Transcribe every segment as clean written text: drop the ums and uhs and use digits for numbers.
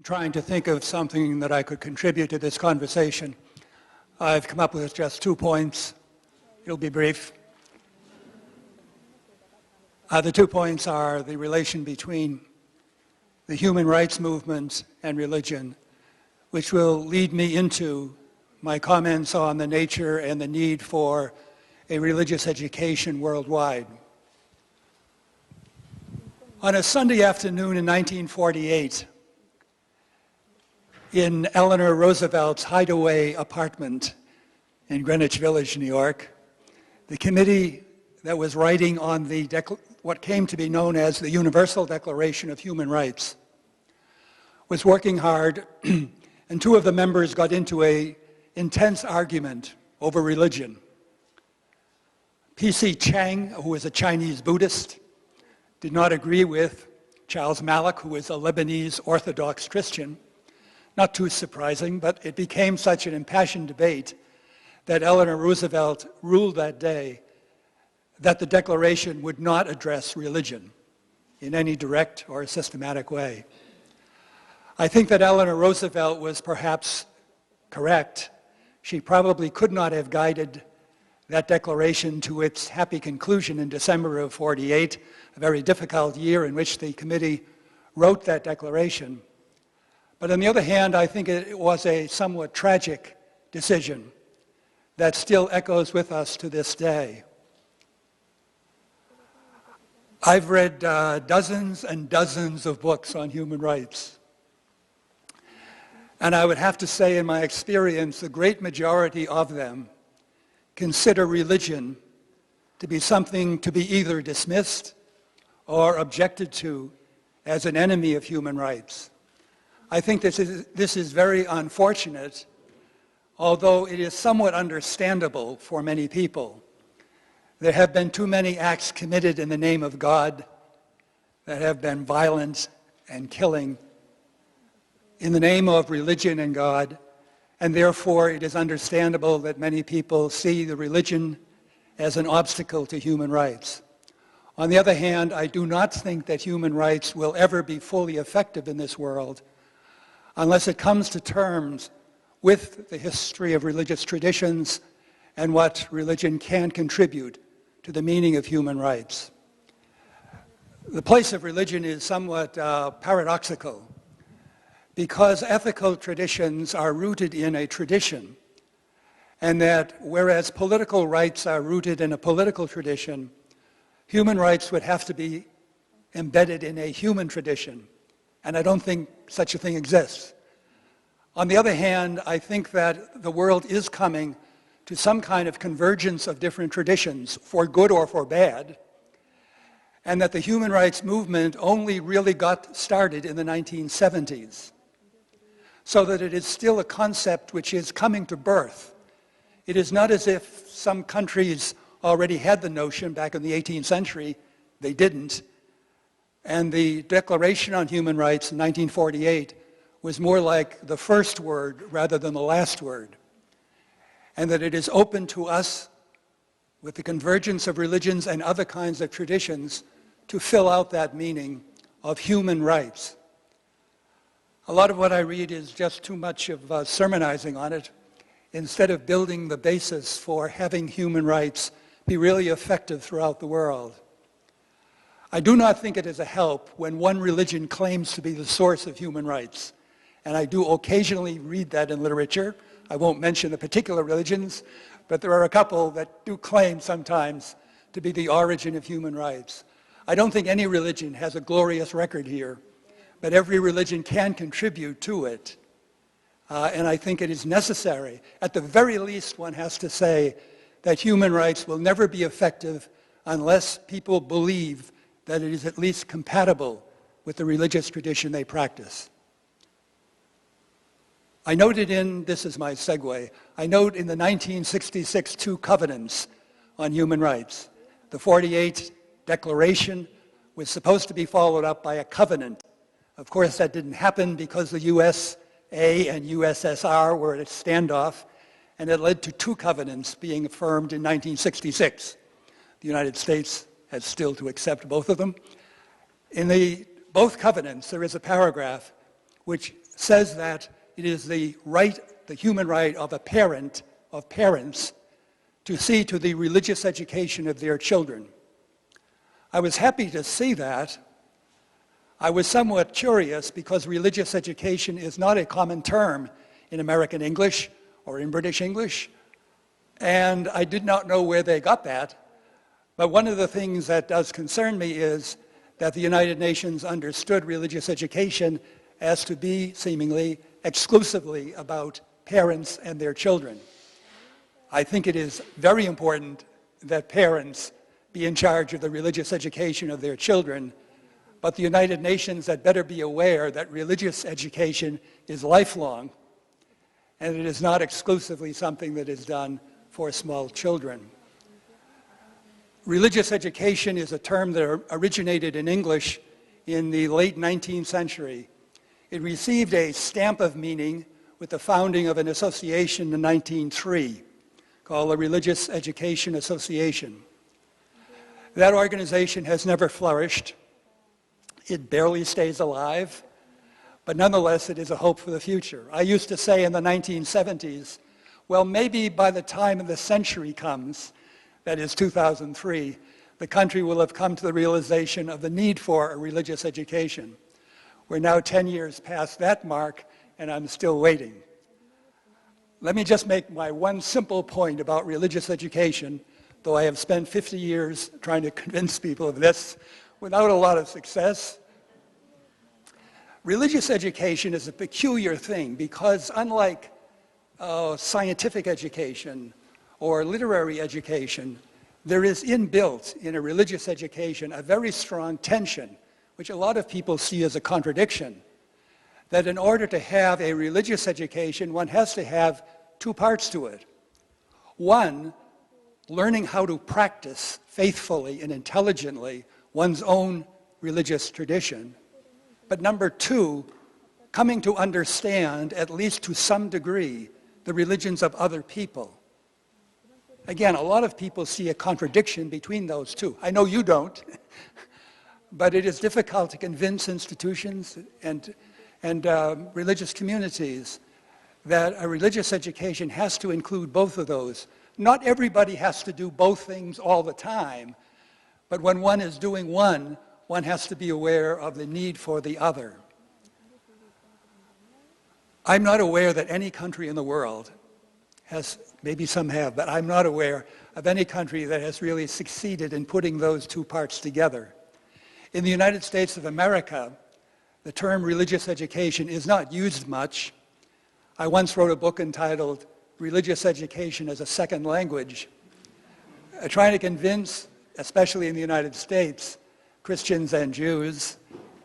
Trying to think of something that I could contribute to this conversation. I've come up with just 2 points. It'll be brief. The 2 points are the relation between the human rights movement and religion, which will lead me into my comments on the nature and the need for a religious education worldwide. On a Sunday afternoon in 1948, in Eleanor Roosevelt's hideaway apartment in Greenwich Village, New York, the committee that was writing on what came to be known as the Universal Declaration of Human Rights was working hard, and 2 of the members got into an intense argument over religion. P.C. Chang, who was a Chinese Buddhist, did not agree with Charles Malik, who was a Lebanese Orthodox Christian. Not too surprising, but it became such an impassioned debate that Eleanor Roosevelt ruled that day that the Declaration would not address religion in any direct or systematic way. I think that Eleanor Roosevelt was perhaps correct. She probably could not have guided that declaration to its happy conclusion in December of '48, a very difficult year in which the committee wrote that declaration. But on the other hand, I think it was a somewhat tragic decision that still echoes with us to this day. I've read dozens and dozens of books on human rights. And I would have to say, in my experience, the great majority of them consider religion to be something to be either dismissed or objected to as an enemy of human rights. I think this is very unfortunate, although it is somewhat understandable for many people. There have been too many acts committed in the name of God that have been violent and killing in the name of religion and God, and therefore it is understandable that many people see the religion as an obstacle to human rights. On the other hand, I do not think that human rights will ever be fully effective in this world unless it comes to terms with the history of religious traditions and what religion can contribute to the meaning of human rights. The place of religion is somewhat paradoxical because ethical traditions are rooted in a tradition, and that whereas political rights are rooted in a political tradition, human rights would have to be embedded in a human tradition. And I don't think such a thing exists. On the other hand, I think that the world is coming to some kind of convergence of different traditions, for good or for bad, and that the human rights movement only really got started in the 1970s, so that it is still a concept which is coming to birth. It is not as if some countries already had the notion back in the 18th century. They didn't. And the Declaration on Human Rights in 1948 was more like the first word rather than the last word. And that it is open to us, with the convergence of religions and other kinds of traditions, to fill out that meaning of human rights. A lot of what I read is just too much of sermonizing on it, instead of building the basis for having human rights be really effective throughout the world. I do not think it is a help when one religion claims to be the source of human rights. And I do occasionally read that in literature. I won't mention the particular religions, but there are a couple that do claim sometimes to be the origin of human rights. I don't think any religion has a glorious record here, but every religion can contribute to it. And I think it is necessary. At the very least, one has to say that human rights will never be effective unless people believe that it is at least compatible with the religious tradition they practice. I noted this is my segue, I note in the 1966 2 covenants on human rights. The '48 Declaration was supposed to be followed up by a covenant. Of course, that didn't happen because the USA and USSR were at a standoff, and it led to 2 covenants being affirmed in 1966. The United States has still to accept both of them. In both covenants, there is a paragraph which says that it is the human right of parents, to see to the religious education of their children. I was happy to see that. I was somewhat curious because religious education is not a common term in American English or in British English, and I did not know where they got that. But one of the things that does concern me is that the United Nations understood religious education as to be seemingly exclusively about parents and their children. I think it is very important that parents be in charge of the religious education of their children, but the United Nations had better be aware that religious education is lifelong, and it is not exclusively something that is done for small children. Religious education is a term that originated in English in the late 19th century. It received a stamp of meaning with the founding of an association in 1903 called the Religious Education Association. That organization has never flourished. It barely stays alive, but nonetheless it is a hope for the future. I used to say in the 1970s, well, maybe by the time the century comes, that is 2003, the country will have come to the realization of the need for a religious education. We're now 10 years past that mark, and I'm still waiting. Let me just make my one simple point about religious education, though I have spent 50 years trying to convince people of this without a lot of success. Religious education is a peculiar thing because unlike scientific education or literary education, there is inbuilt in a religious education a very strong tension, which a lot of people see as a contradiction, that in order to have a religious education, one has to have two parts to it. One, learning how to practice faithfully and intelligently one's own religious tradition. But number two, coming to understand, at least to some degree, the religions of other people. Again, a lot of people see a contradiction between those two. I know you don't, but it is difficult to convince institutions and religious communities that a religious education has to include both of those. Not everybody has to do both things all the time, but when one is doing one has to be aware of the need for the other. I'm not aware that any country in the world has, maybe some have, but I'm not aware of any country that has really succeeded in putting those two parts together. In the United States of America, the term religious education is not used much. I once wrote a book entitled Religious Education as a Second Language, trying to convince, especially in the United States, Christians and Jews,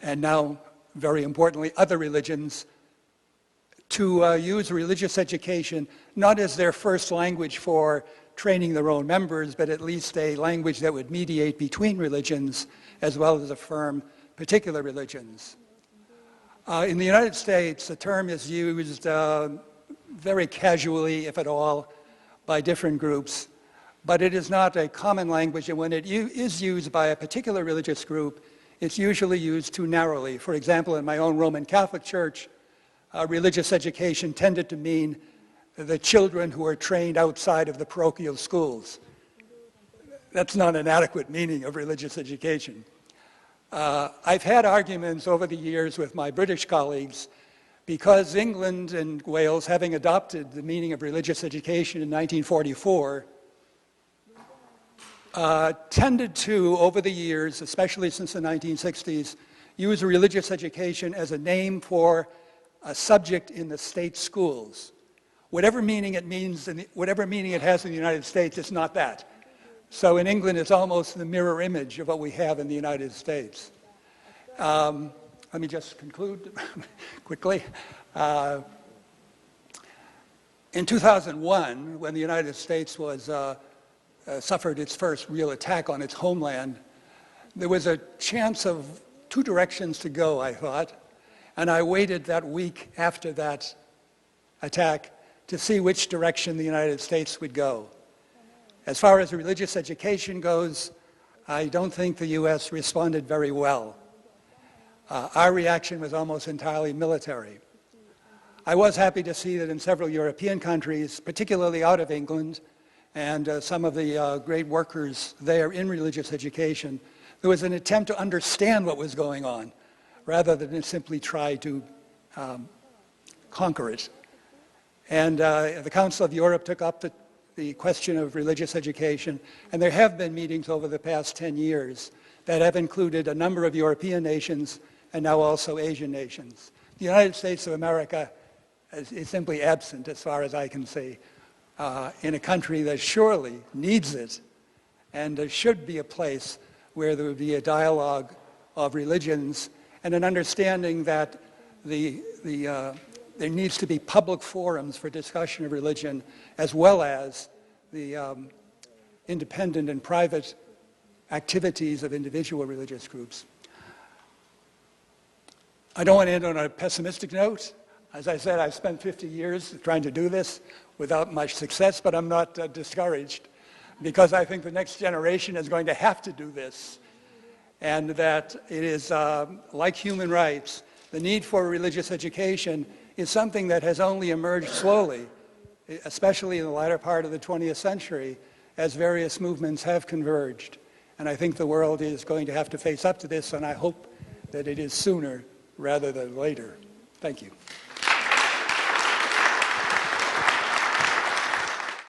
and now, very importantly, other religions, to use religious education not as their first language for training their own members, but at least a language that would mediate between religions as well as affirm particular religions. In the United States, the term is used very casually, if at all, by different groups, but it is not a common language, and when it is used by a particular religious group, it's usually used too narrowly. For example, in my own Roman Catholic Church, religious education tended to mean the children who are trained outside of the parochial schools. That's not an adequate meaning of religious education. I've had arguments over the years with my British colleagues because England and Wales, having adopted the meaning of religious education in 1944, tended to, over the years, especially since the 1960s, use religious education as a name for a subject in the state schools. Whatever meaning it means, whatever meaning it has in the United States, it's not that. So in England, it's almost the mirror image of what we have in the United States. Let me just conclude quickly. In 2001, when the United States suffered its first real attack on its homeland, there was a chance of two directions to go, I thought. And I waited that week after that attack to see which direction the United States would go. As far as religious education goes, I don't think the U.S. responded very well. Our reaction was almost entirely military. I was happy to see that in several European countries, particularly out of England, and some of the great workers there in religious education, there was an attempt to understand what was going on, rather than simply try to conquer it. And the Council of Europe took up the question of religious education, and there have been meetings over the past 10 years that have included a number of European nations and now also Asian nations. The United States of America is simply absent, as far as I can see, in a country that surely needs it, and there should be a place where there would be a dialogue of religions and an understanding that there needs to be public forums for discussion of religion, as well as the independent and private activities of individual religious groups. I don't want to end on a pessimistic note. As I said, I've spent 50 years trying to do this without much success, but I'm not discouraged, because I think the next generation is going to have to do this, and that it is, like human rights, the need for religious education is something that has only emerged slowly, especially in the latter part of the 20th century, as various movements have converged. And I think the world is going to have to face up to this, and I hope that it is sooner rather than later. Thank you.